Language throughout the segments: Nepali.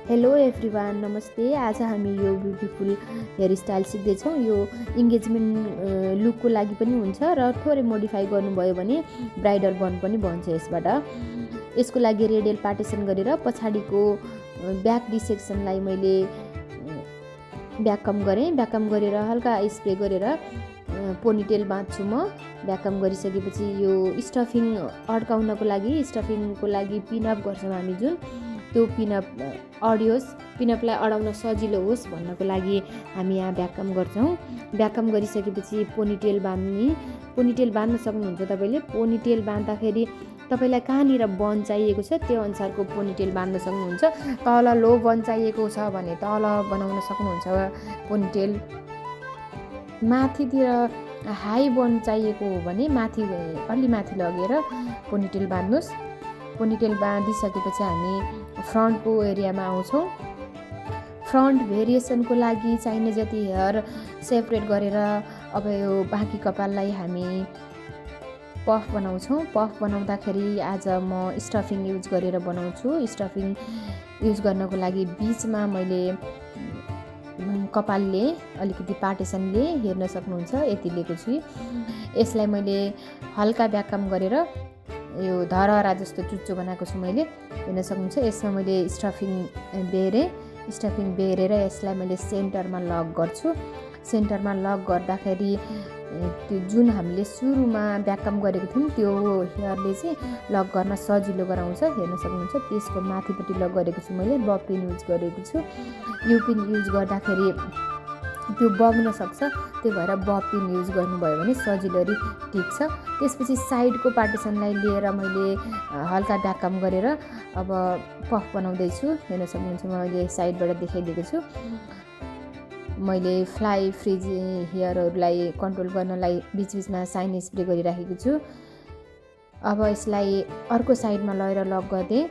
हेलो एभ्रिवान, नमस्ते। आज हामी यो ब्युटिफुल हेयर स्टाइल सिक्दैछौँ। यो इङ्गेजमेन्ट लुकको लागि पनि हुन्छ र थोरै मोडिफाई गर्नुभयो भने ब्राइडल बन पनि बन्छ यसबाट। यसको लागि रेडियल पार्टिसन गरेर पछाडिको ब्याक डिसेक्सनलाई मैले ब्याककम गरेँ। ब्याककम गरेर हल्का स्प्रे गरेर पोनीटेल बाँध्छु म। ब्याककम गरिसकेपछि यो स्टफिङ अड्काउनको लागि पिनअप गर्छौँ हामी, जुन त्यो पिनअप अडियोस्, पिनअपलाई अडाउन सजिलो होस् भन्नको लागि हामी यहाँ ब्याककम गर्छौँ। ब्याककम गरिसकेपछि पोनीटेल बाँध्न सक्नुहुन्छ तपाईँले। पोनीटेल बाँध्दाखेरि तपाईँलाई कहाँनिर बन चाहिएको छ त्यो अनुसारको पोनीटेल बाँध्न सक्नुहुन्छ। तल लो बन चाहिएको छ भने तल बनाउन सक्नुहुन्छ पोनीटेल। माथितिर हाई बन चाहिएको हो भने अलि माथि लगेर पोनीटेल बाँध्नुहोस्। पोनीटेल बाँधिसकेपछि हामी फ्रन्टको एरियामा आउँछौँ। फ्रन्ट भेरिएसनको लागि चाहिने जति हेयर सेपरेट गरेर अब यो बाँकी कपाललाई हामी पफ बनाउँछौँ। पफ बनाउँदाखेरि आज म स्टफिङ युज गरेर बनाउँछु। स्टफिङ युज गर्नको लागि बिचमा मैले कपालले अलिकति पार्टिसनले हेर्न सक्नुहुन्छ यति लिएको छु। यसलाई मैले हल्का ब्याककम गरेर यो धरहरा जस्तो चुच्चो बनाएको छु मैले, हेर्न सक्नुहुन्छ। यसमा मैले स्टफिङ बेरेर यसलाई मैले सेन्टरमा लक गर्छु। सेन्टरमा लक गर्दाखेरि त्यो जुन हामीले सुरुमा ब्याककम गरेको थियौँ त्यो हेयरले चाहिँ लक गर्न सजिलो गराउँछ, हेर्न सक्नुहुन्छ। त्यसको माथिपट्टि लक गरेको छु मैले, बब पिन युज गरेको छु। यो पिन युज गर्दाखेरि त्यो बग्न सक्छ, त्यही भएर बब पिन युज गर्नुभयो भने सजिलोरी टिक्छ। त्यसपछि साइडको पार्टिसनलाई लिएर मैले हल्का ब्याककम गरेर अब पफ बनाउँदैछु, हेर्न सक्नुहुन्छ। मैले साइडबाट देखाइदिएको छु। मैले फ्लाई फ्रिज हेयरहरूलाई कन्ट्रोल गर्नलाई बिचबिचमा साइन स्प्रे गरिराखेको छु। अब यसलाई अर्को साइडमा लगेर लक गरिदिएँ।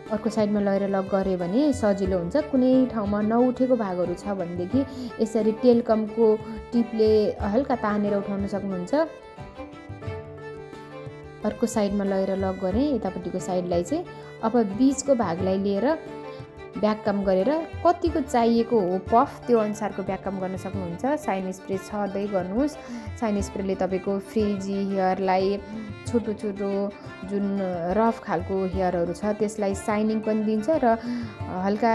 अर्को साइडमा लगेर लक गऱ्यो भने सजिलो हुन्छ। कुनै ठाउँमा नउठेको भागहरू छ भनेदेखि यसरी टेलकमको टिपले हल्का तानेर उठाउन सक्नुहुन्छ। अर्को साइडमा लगेर लक गरेँ यतापट्टिको साइडलाई चाहिँ। अब बिचको भागलाई लिएर ब्याककम गरेर कतिको चाहिएको हो पफ त्यो अनुसारको ब्याककम गर्न सक्नुहुन्छ। साइन स्प्रे छर्दै गर्नुहोस्। साइन स्प्रेले तपाईँको फ्रिजी हेयरलाई, छोटो छोटो जुन रफ खालको हेयरहरू छ त्यसलाई साइनिङ पनि दिन्छ र हल्का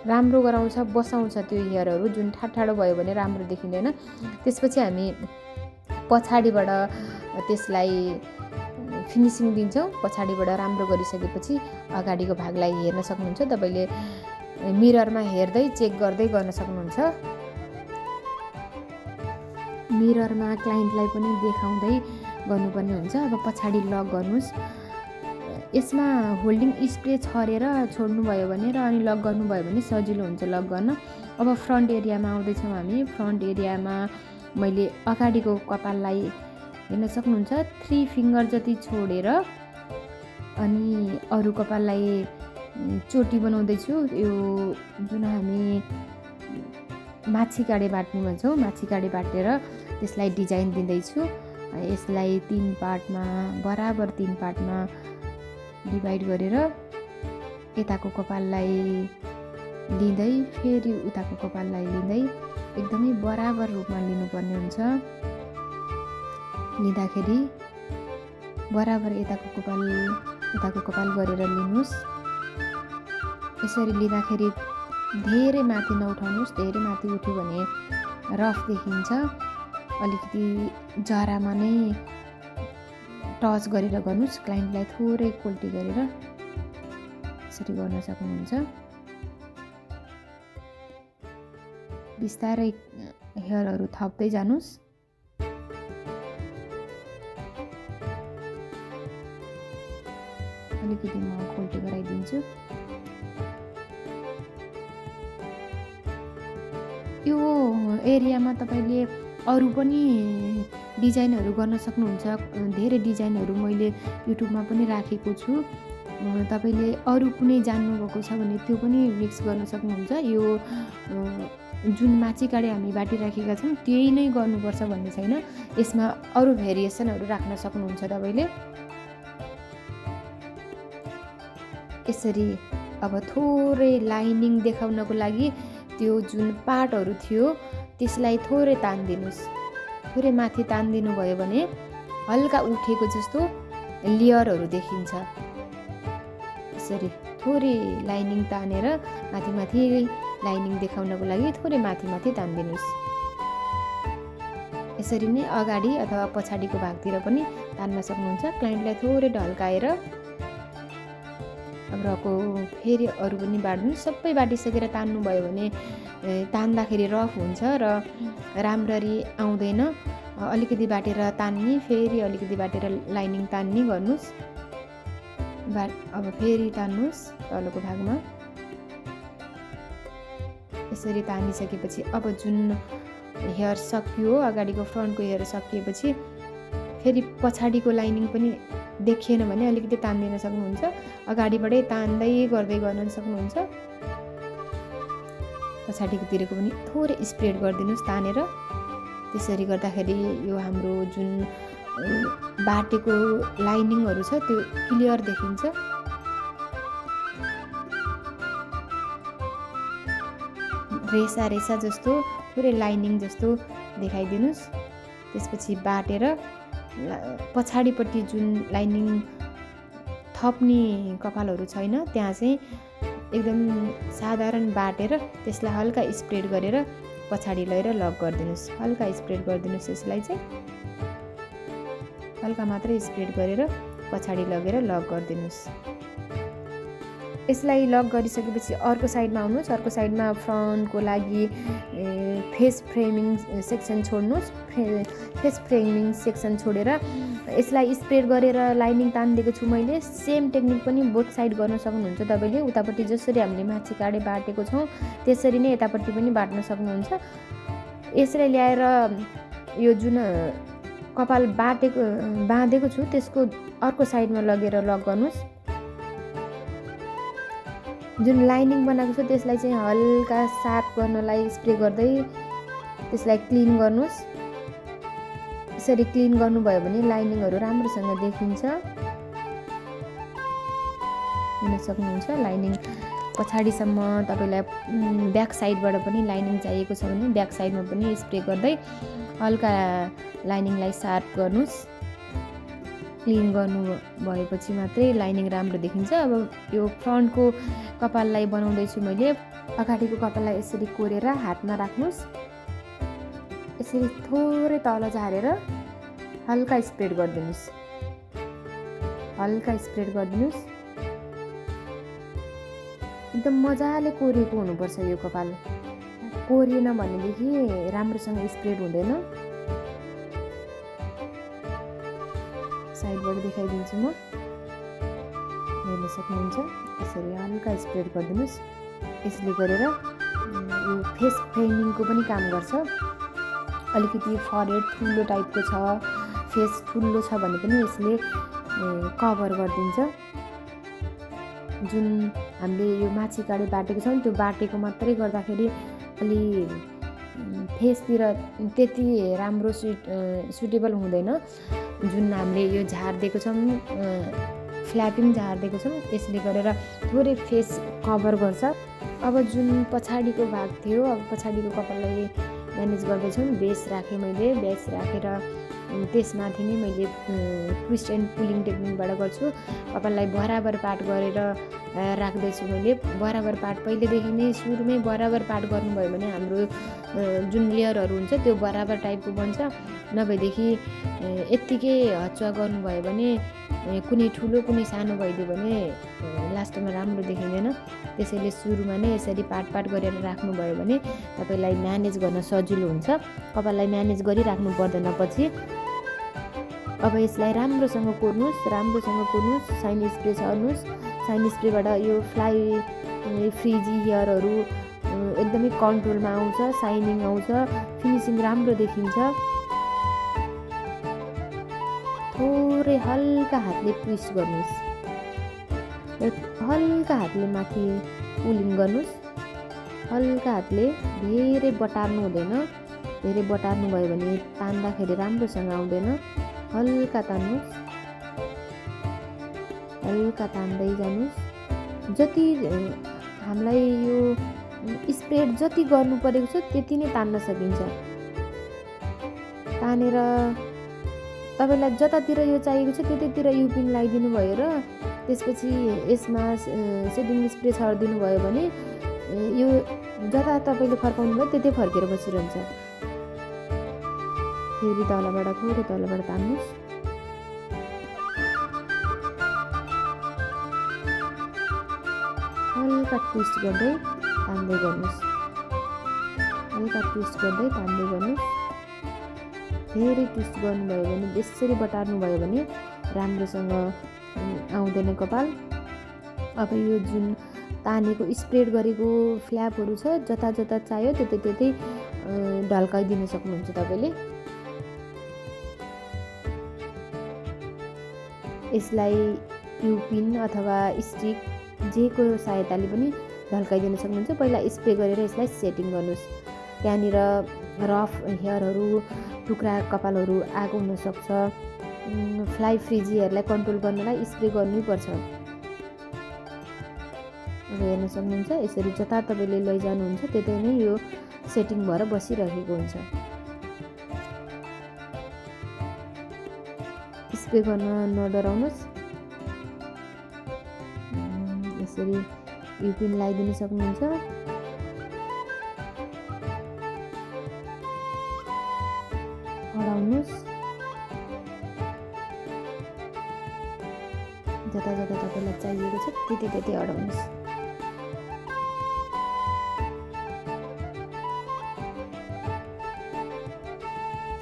राम्रो गराउँछ, बसाउँछ त्यो हेयरहरू। जुन ठाडो भयो भने राम्रो देखिँदैन। त्यसपछि हामी पछाडिबाट त्यसलाई फिनिसिङ दिन्छौँ। पछाडिबाट राम्रो गरिसकेपछि अगाडिको भागलाई हेर्न सक्नुहुन्छ। तपाईँले मिररमा हेर्दै चेक गर्दै गर्न सक्नुहुन्छ। मिररमा क्लाइन्टलाई पनि देखाउँदै गर्नुपर्ने हुन्छ। अब पछाडि लक गर्नुहोस्। यसमा होल्डिङ स्प्रे छरेर छोड्नुभयो भने र अनि लक गर्नुभयो भने सजिलो हुन्छ लक गर्न। अब फ्रन्ट एरियामा आउँदैछौँ हामी। फ्रन्ट एरियामा मैले अगाडिको कपाललाई हेर्न सक्नुहुन्छ 3 फिङ्गर जति छोडेर अनि अरू कपाललाई चोटी बनाउँदैछु। यो जुन हामी माछी काँडे बाट्ने भन्छौँ, माछी काँडे बाटेर त्यसलाई डिजाइन दिँदैछु। यसलाई 3 पार्टमा बराबर 3 पार्टमा डिभाइड गरेर यताको कपाललाई लिँदै फेरि उताको कपाललाई लिँदै एकदमै बराबर रूपमा लिनुपर्ने हुन्छ। लिँदाखेरि बराबर यताको कपाल गरेर लिनुहोस्। यसरी लिँदाखेरि धेरै माथि नउठाउनुहोस्। धेरै माथि उठ्यो भने रफ देखिन्छ। अलिकति जरामा नै टच गरेर गर्नुहोस्। क्लाइन्टलाई थोरै कोल्टी गरेर यसरी गर्न सक्नुहुन्छ। बिस्तारै हेयरहरू थप्दै जानुहोस्। अलिकति म कोल्टी गराइदिन्छु। यो एरियामा तपाईँले अरू पनि डिजाइनहरू गर्न सक्नुहुन्छ। धेरै डिजाइनहरू मैले युट्युबमा पनि राखेको छु। तपाईँले अरू कुनै जान्नुभएको छ भने त्यो पनि मिक्स गर्न सक्नुहुन्छ। यो जुन माछी काँडे हामी बाटिराखेका छौँ त्यही नै गर्नुपर्छ भन्ने छैन। यसमा अरू भेरिएसनहरू राख्न सक्नुहुन्छ। तपाईँले यसरी अब थोरै लाइनिङ देखाउनको लागि त्यो जुन पार्टहरू थियो त्यसलाई थोरै तानिदिनुहोस्। थोरै माथि तानिदिनु भयो भने हल्का उठेको जस्तो लेयरहरू देखिन्छ। यसरी थोरै लाइनिङ तानेर माथि लाइनिङ देखाउनको लागि थोरै माथि तानिदिनुहोस्। यसरी नै अगाडि अथवा पछाडिको भागतिर पनि तान्न सक्नुहुन्छ। क्लाइन्टलाई थोरै ढल्काएर अब रको फेरि अरू पनि बाट्नु। सबै बाटिसकेर तान्नुभयो भने तान्दाखेरि रफ हुन्छ र राम्ररी आउँदैन। अलिकति बाटेर तान्ने, फेरि अलिकति बाटेर लाइनिङ तान्ने गर्नुहोस्। अब फेरि तान्नुहोस् तलको भागमा। यसरी तानिसकेपछि अब जुन हेयर सकियो, अगाडिको फ्रन्टको हेयर सकिएपछि फेरि पछाडिको लाइनिङ पनि देखिएन भने अलिकति तानिदिन सक्नुहुन्छ। अगाडिबाटै तान्दै गर्दै गर्न सक्नुहुन्छ। पछाडिकोतिरको पनि थोरै स्प्रेड गरिदिनुहोस् तानेर। त्यसरी गर्दाखेरि यो हाम्रो जुन बाटेको लाइनिङहरू छ त्यो क्लियर देखिन्छ। रेसा जस्तो थोरै लाइनिङ जस्तो देखाइदिनुहोस्। त्यसपछि बाटेर पछाडिपट्टि जुन लाइनिङ थप्ने कपालहरू छैन त्यहाँ चाहिँ एकदम साधारण बाटेर त्यसलाई हल्का स्प्रेड गरेर पछाडि लगेर लक गरिदिनुहोस्। हल्का स्प्रेड गरिदिनुहोस्। यसलाई चाहिँ हल्का मात्रै स्प्रेड गरेर पछाडि लगेर लक गरिदिनुहोस्। यसलाई लक गरिसकेपछि अर्को साइडमा आउनुहोस्। अर्को साइडमा फ्रन्टको लागि फेस फ्रेमिङ सेक्सन छोड्नुहोस्। फेस फ्रेमिङ सेक्सन छोडेर यसलाई स्प्रेड गरेर लाइनिङ तानिदिएको छु मैले। सेम टेक्निक पनि बोथ साइड गर्न सक्नुहुन्छ तपाईँले। उतापट्टि जसरी हामीले माथि काँडे बाटेको छौँ त्यसरी नै यतापट्टि पनि बाट्न सक्नुहुन्छ। यसलाई ल्याएर यो जुन कपाल बाँधेको छु त्यसको अर्को साइडमा लगेर लक गर्नुहोस्। जुन लाइनिङ बनाएको छ त्यसलाई चाहिँ हल्का सार्प गर्नलाई स्प्रे गर्दै त्यसलाई क्लिन गर्नुहोस्। यसरी क्लिन गर्नुभयो भने लाइनिङहरू राम्रोसँग देखिन्छ। हेर्न सक्नुहुन्छ लाइनिङ पछाडिसम्म। तपाईँलाई ब्याक साइडबाट पनि लाइनिङ चाहिएको छ भने ब्याक साइडमा पनि स्प्रे गर्दै हल्का लाइनिङलाई सार्प गर्नुहोस्। क्लिन गर्नु भएपछि मात्रै लाइनिङ राम्रो देखिन्छ। अब यो फ्रन्टको कपाललाई बनाउँदैछु मैले। अगाडिको कपाललाई यसरी कोरेर हातमा राख्नुहोस्। यसरी थोरै तल झारेर हल्का स्प्रेड गरिदिनुहोस्। हल्का स्प्रेड गरिदिनुहोस्। एकदम मजाले कोरिएको हुनुपर्छ यो कपाल। कोरिएन भनेदेखि राम्रोसँग स्प्रेड हुँदैन। साइडबाट देखाइदिन्छु म। हेर्न सक्नुहुन्छ। यसरी हल्का स्प्रेड गरिदिनुहोस्। यसले गरेर यो फेस फ्रेमिङको पनि काम गर्छ। अलिकति फरहेड ठुलो टाइपको छ, फेस ठुलो छ भने पनि यसले कभर गरिदिन्छ। जुन हामीले यो माथि काँडे बाटेको छौँ त्यो बाटेको मात्रै गर्दाखेरि अलि फेसतिर त्यति राम्रो सुटेबल हुँदैन। जुन हामीले यो झारिदिएको छौँ, फ्ल्यापिङ झारिदिएको छौँ, यसले गरेर थोरै फेस कभर गर्छ। अब जुन पछाडिको भाग थियो, अब पछाडिको कपाललाई म्यानेज गर्दैछौँ। बेस राखेँ मैले। बेस राखेर त्यसमाथि नै मैले ट्विस्ट एन्ड पुलिङ टेक्निकबाट गर्छु। कपाललाई बराबर पार्ट गरेर राख्दैछु मैले। बराबर पार्ट पहिलेदेखि नै सुरुमै बराबर पार्ट गर्नुभयो भने हाम्रो जुन लेयरहरू हुन्छ त्यो बराबर टाइपको बन्छ। नभएदेखि यत्तिकै हच्चुवा गर्नुभयो भने कुनै ठुलो कुनै सानो भइदियो भने लास्टमा राम्रो देखिँदैन। त्यसैले सुरुमा नै यसरी पार्ट गरेर राख्नुभयो भने तपाईँलाई म्यानेज गर्न सजिलो हुन्छ। कपाललाई म्यानेज गरिराख्नु पर्दैन पछि। अब यसलाई राम्रोसँग कोर्नुहोस्। साइन स्प्रे छर्नुहोस्। साइन स्प्रेबाट यो फ्लाई फ्रिजी हेयरहरू एकदमै कन्ट्रोलमा आउँछ, साइनिङ आउँछ, फिनिसिङ राम्रो देखिन्छ। थोरै हल्का हातले ट्विस्ट गर्नुहोस्। हल्का हातले माथि पुलिङ गर्नुहोस्। हल्का हातले, धेरै बटार्नु हुँदैन। धेरै बटार्नु भयो भने तान्दाखेरि राम्रोसँग आउँदैन। हल्का तान्नुहोस्। हल्का तान्दै जानुहोस्। जति हामीलाई यो स्प्रेड जति गर्नु परेको छ त्यति नै तान्न सकिन्छ। तानेर तपाईँलाई जतातिर यो चाहिएको छ त्यतैतिर यु पिन लगाइदिनु भयो र त्यसपछि यसमा सेटिङ स्प्रे छरिदिनु भयो भने यो जता तपाईँले फर्काउनु भयो त्यतै फर्केर बसिरहन्छ। फेरि तलबाट थोरै तलबाट तान्नुहोस्। हल्का ट्विस्ट गर्दै तान्दै गर्नुहोस्। हल्का ट्विस्ट गर्दै तान्दै गर्नुहोस्। फेरि ट्विस्ट गर्नुभयो भने बेसरी बटार्नु भयो भने राम्रोसँग आउँदैन कपाल। अब यो जुन तानेको स्प्रेड गरेको फ्ल्यापहरू छ जता जता चाहियो त्यतै त्यतै ढल्काइदिन सक्नुहुन्छ तपाईँले। यसलाई युपिन अथवा स्टिक जेको सहायताले पनि ढल्काइदिन सक्नुहुन्छ। पहिला स्प्रे गरेर यसलाई सेटिङ गर्नुहोस्। त्यहाँनिर रफ हेयरहरू टुक्रा कपालहरू आएको हुनसक्छ। फ्लाइ फ्रिजी हेयरलाई कन्ट्रोल गर्नलाई स्प्रे गर्नैपर्छ। अब हेर्न सक्नुहुन्छ यसरी जता तपाईँले लैजानुहुन्छ त्यतै नै यो सेटिङ भएर बसिरहेको हुन्छ। स्प्रे गर्न नडराउनुहोस्। यसरी युपिन लगाइदिन सक्नुहुन्छ। अडाउनुहोस्। जता जता तपाईँलाई चाहिएको छ त्यतै त्यतै अडाउनुहोस्।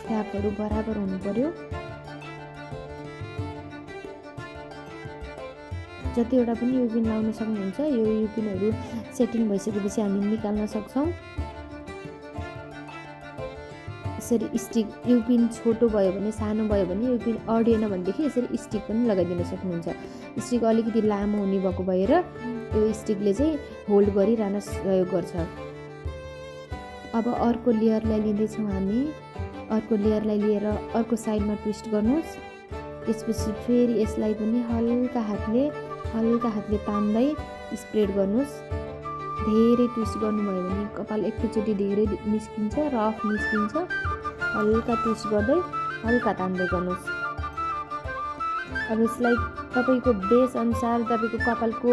फ्ल्यापहरू बराबर हुनु पर्यो। जतिवटा पनि युपिन लाउन सक्नुहुन्छ। यो युपिनहरू सेटिङ भइसकेपछि हामी निकाल्न सक्छौँ। यसरी स्टिक युपिन छोटो भयो भने सानो भयो भने युपिन अडिएन भनेदेखि यसरी स्टिक पनि लगाइदिन सक्नुहुन्छ। स्टिक अलिकति लामो हुने भएको भएर यो स्टिकले चाहिँ होल्ड गरिरहन सहयोग गर्छ। अब अर्को लेयरलाई लिँदैछौँ हामी। अर्को लेयरलाई लिएर अर्को साइडमा ट्विस्ट गर्नुहोस्। त्यसपछि फेरि यसलाई पनि हल्का हातले तान्दै स्प्रेड गर्नुहोस्। धेरै ट्विस्ट गर्नुभयो भने कपाल एकैचोटि धेरै निस्किन्छ, रफ निस्किन्छ। हल्का ट्विस्ट गर्दै हल्का तान्दै गर्नुहोस्। अब यसलाई तपाईँको बेस अनुसार तपाईँको कपालको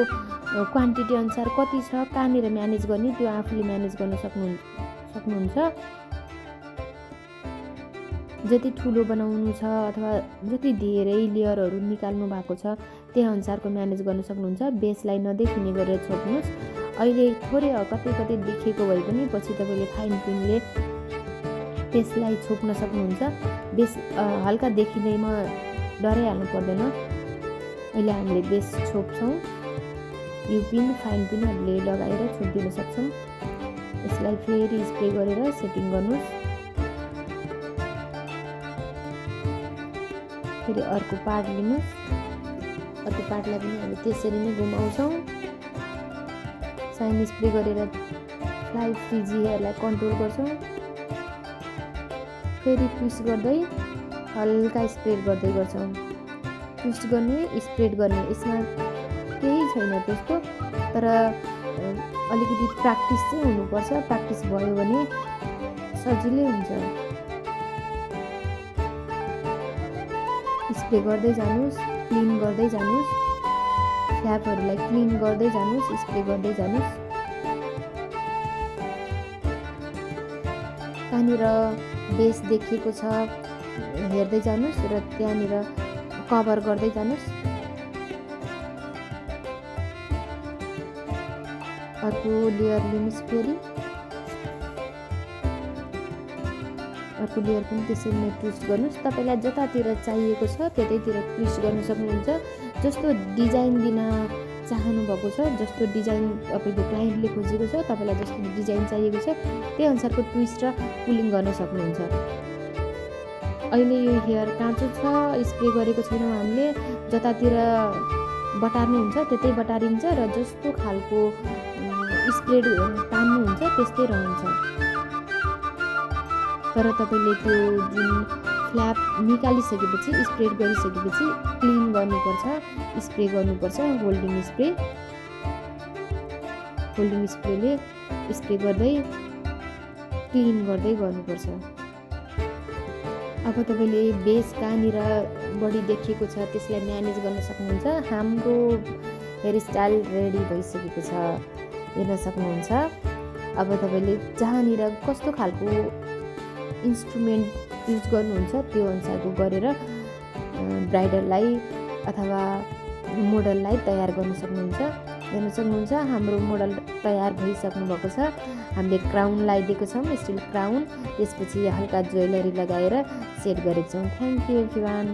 क्वान्टिटी अनुसार कति छ कहाँनिर म्यानेज गर्ने त्यो आफूले म्यानेज गर्न सक्नुहुन्छ। जति ठुलो बनाउनु छ अथवा जति धेरै लेयरहरू निकाल्नु भएको छ त्यही अनुसारको म्यानेज गर्न सक्नुहुन्छ। बेसलाई नदेखिने गरेर छोप्नुहोस्। अहिले थोरै कतै कतै देखेको भए पनि पछि तपाईँले फाइन पिनले त्यसलाई छोप्न सक्नुहुन्छ। बेस हल्का देखिँदैमा डराइहाल्नु पर्दैन। अहिले हामीले बेस छोप्छौँ। युपिन फाइन पिनहरूले लगाएर छोपिदिन सक्छौँ। यसलाई फेरि स्प्रे गरेर सेटिङ गर्नुहोस्। फेरि अर्को पार्ट लिनुहोस्। अर्को पार्टलाई पनि हामी त्यसरी नै घुमाउँछौँ। साइन स्प्रे गरेर फ्लाइ फ्रिजी हेयरलाई कन्ट्रोल गर्छौँ। फेरि ट्विस्ट गर्दै हल्का स्प्रेड गर्दै गर्छौँ। ट्विस्ट गर्ने स्प्रेड गर्ने यसमा केही छैन त्यस्तो। तर अलिकति प्र्याक्टिस चाहिँ हुनुपर्छ। प्र्याक्टिस भयो भने सजिलै हुन्छ। स्प्रे गर्दै जानुहोस्। क्लिन गर्दै जानुहोस्। फ्ल्यापहरूलाई क्लिन गर्दै जानुहोस्। स्प्रे गर्दै जानुहोस्। कहाँनिर बेस देखिएको छ हेर्दै जानुहोस् र त्यहाँनिर कभर गर्दै जानुहोस्। अर्को लेयर लिनुहोस्। फेरि अर्को लेयर पनि त्यसरी नै ट्विस्ट गर्नुहोस्। तपाईँलाई जतातिर चाहिएको छ त्यतैतिर ट्विस्ट गर्न सक्नुहुन्छ। जस्तो डिजाइन दिन चाहनु भएको छ, जस्तो डिजाइन तपाईँको क्लाइन्टले खोजेको छ, तपाईँलाई जस्तो डिजाइन चाहिएको छ त्यही अनुसारको ट्विस्ट र पुलिङ गर्न सक्नुहुन्छ। अहिले यो हेयर काँचो छ, स्प्रे गरेको छैनौँ हामीले। जतातिर बटार्नुहुन्छ त्यतै बटारिन्छ र जस्तो खालको स्प्रेड तान्नुहुन्छ त्यस्तै रहन्छ। तर तपाईँले त्यो जुन फ्ल्याप निकालिसकेपछि स्प्रेड गरिसकेपछि क्लिन गर्नुपर्छ। स्प्रे गर्नुपर्छ होल्डिङ स्प्रे। फोल्डिङ स्प्रेले स्प्रे गर्दै क्लिन गर्दै गर्नुपर्छ। अब तपाईँले बेस कहाँनिर बढी देखिएको छ त्यसलाई म्यानेज गर्न सक्नुहुन्छ। हाम्रो हेयरस्टाइल रेडी भइसकेको छ, हेर्न सक्नुहुन्छ। अब तपाईँले जहाँनिर कस्तो खालको इन्स्ट्रुमेन्ट युज गर्नुहुन्छ त्यो अनुसारको गरेर ब्राइडललाई अथवा मोडललाई तयार गर्न सक्नुहुन्छ। हेर्न सक्नुहुन्छ हाम्रो मोडल तयार भइसक्नु भएको छ। हामीले क्राउन लगाइदिएको छौँ, स्टिल क्राउन। त्यसपछि हल्का ज्वेलरी लगाएर सेट गरेको छौँ। Thank you everyone.